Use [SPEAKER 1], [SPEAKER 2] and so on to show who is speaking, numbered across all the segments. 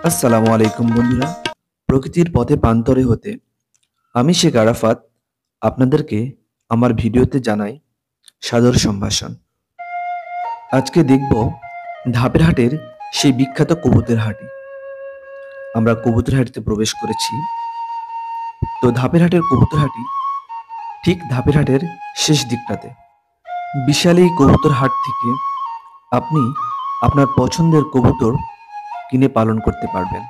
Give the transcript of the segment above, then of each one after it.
[SPEAKER 1] আসসালামু আলাইকুম বন্ধুরা। প্রকৃতির পথে প্রান্তরে হতে আমি শেখ আরাফাত আপনাদেরকে আমার ভিডিওতে জানাই সাদর সম্ভাষণ। আজকে দেখব ধাপের হাটের সেই বিখ্যাত কবুতর হাটে। আমরা কবুতর হাটিতে প্রবেশ করেছি। তো ধাপের হাটের কবুতর হাটি ঠিক ধাপের হাটের শেষ দিকটাতে। বিশাল এই কবুতর হাট থেকে আপনি আপনার পছন্দের কবুতর কিনে পালন করতে পারবেন।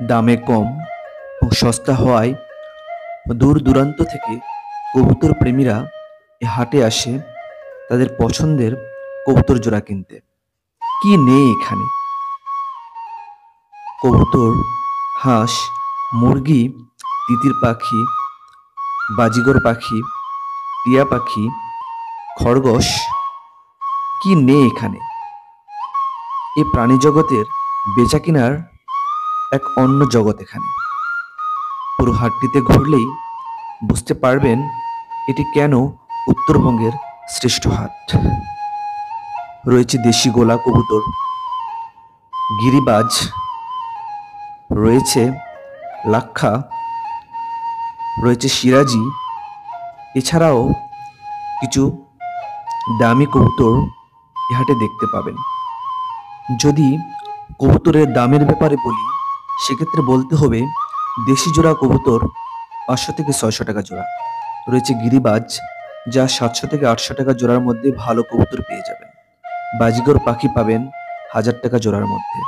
[SPEAKER 1] দামে কম ও সস্তা হওয়ায় দূর দূরান্ত থেকে কবুতর প্রেমীরা এ হাটে আসে তাদের পছন্দের কবুতর জোড়া কিনতে। কি নেই এখানে! কবুতর, হাঁস, মুরগি, তিতির পাখি, বাজিগর পাখি, টিয়া পাখি, খরগোশ, কি নেই এখানে! এই প্রাণী জগতের বেচা কিনার এক অন্য জগৎ এখানে। পুরো হাটটিতে ঘুরলেই বুঝতে পারবেন এটি কেন উত্তরবঙ্গের শ্রেষ্ঠ হাট। রয়েছে দেশি গোলা কবুতর, গিরিবাজ, রয়েছে লাক্ষা, রয়েছে সিরাজি, এছাড়াও কিছু দামি কবুতর এ হাটে দেখতে পাবেন। যদি কবুতরের দামের ব্যাপারে বলি, সেক্ষেত্রে বলতে হবে দেশি জোড়া কবুতর 500 থেকে 600 টাকা জোড়া। রয়েছে গিরিবাজ, যা 700 থেকে 800 টাকা জোড়ার মধ্যে ভালো কবুতর পেয়ে যাবেন। বাজিগর পাখি পাবেন 1000 টাকা জোড়ার মধ্যে।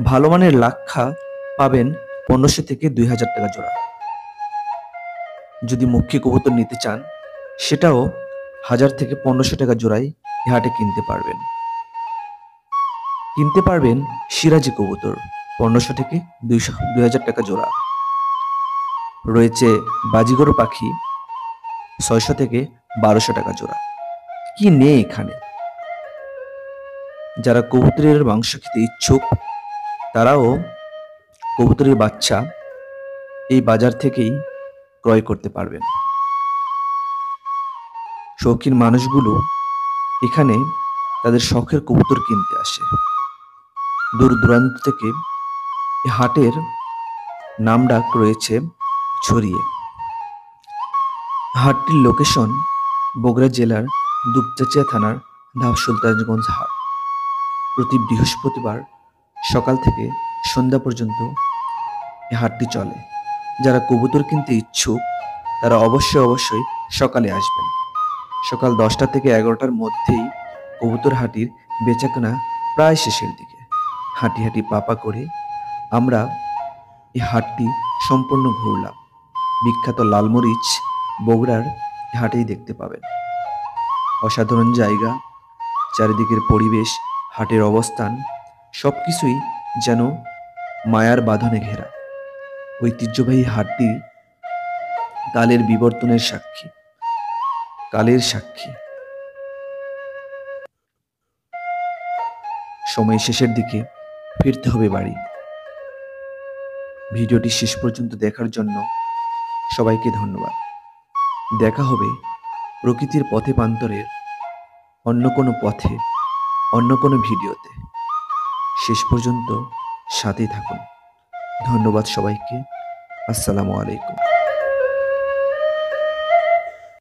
[SPEAKER 1] ভালো মানের লাক্ষা পাবেন 1500 থেকে 2000 টাকা জোড়া। যদি মুখ্য কবুতর নিতে চান, সেটাও 1000 থেকে 1500 টাকা জোড়ায় এ হাটে কিনতে পারবেন। সিরাজি কবুতর 1500 থেকে 2000 টাকা জোড়া। রয়েছে বাজিগর পাখি 600 থেকে 1200 টাকা জোড়া। কি নেই এখানে! যারা কবুতরের মাংস খেতে ইচ্ছুক, তারাও কবুতরের বাচ্চা এই বাজার থেকেই ক্রয় করতে পারবেন। শৌখিন মানুষগুলো এখানে তাদের শখের কবুতর কিনতে আসে। দূর দূরান্ত থেকে এই হাটের নামডাক রয়েছে ছড়িয়ে। হাটটির লোকেশন বগুড়া জেলার দুপচাঁচিয়া থানার ধাপ সুলতানগঞ্জ হাট। প্রতি বৃহস্পতিবার সকাল থেকে সন্ধ্যা পর্যন্ত এই হাটটি চলে। যারা কবুতর কিনতে ইচ্ছুক, তারা অবশ্যই সকালে আসবেন। সকাল 10টা থেকে 11টার মধ্যেই কবুতর হাটির বেচাকেনা প্রায় শেষের দিকে। হাঁটি হাঁটি পাপা করে আমরা এই হাটটি সম্পূর্ণ ঘুরলাম। বিখ্যাত লালমরিচ বগুড়ার এই হাটেই দেখতে পাবেন। অসাধারণ জায়গা, চারিদিকের পরিবেশ, হাটের অবস্থান, সবকিছুই যেন মায়ার বাঁধনে ঘেরা। ঐতিহ্যবাহী হাটটি কালের বিবর্তনের সাক্ষী, কালের সাক্ষী। সময় শেষের দিকে, ফিরতে হবে বাড়ি। ভিডিওটি শেষ পর্যন্ত দেখার জন্য সবাইকে ধন্যবাদ। দেখা হবে প্রকৃতির পথে প্রান্তরের অন্য কোনো পথে, অন্য কোনো ভিডিওতে। শেষ পর্যন্ত সাথেই থাকুন। ধন্যবাদ সবাইকে। আসসালামু আলাইকুম।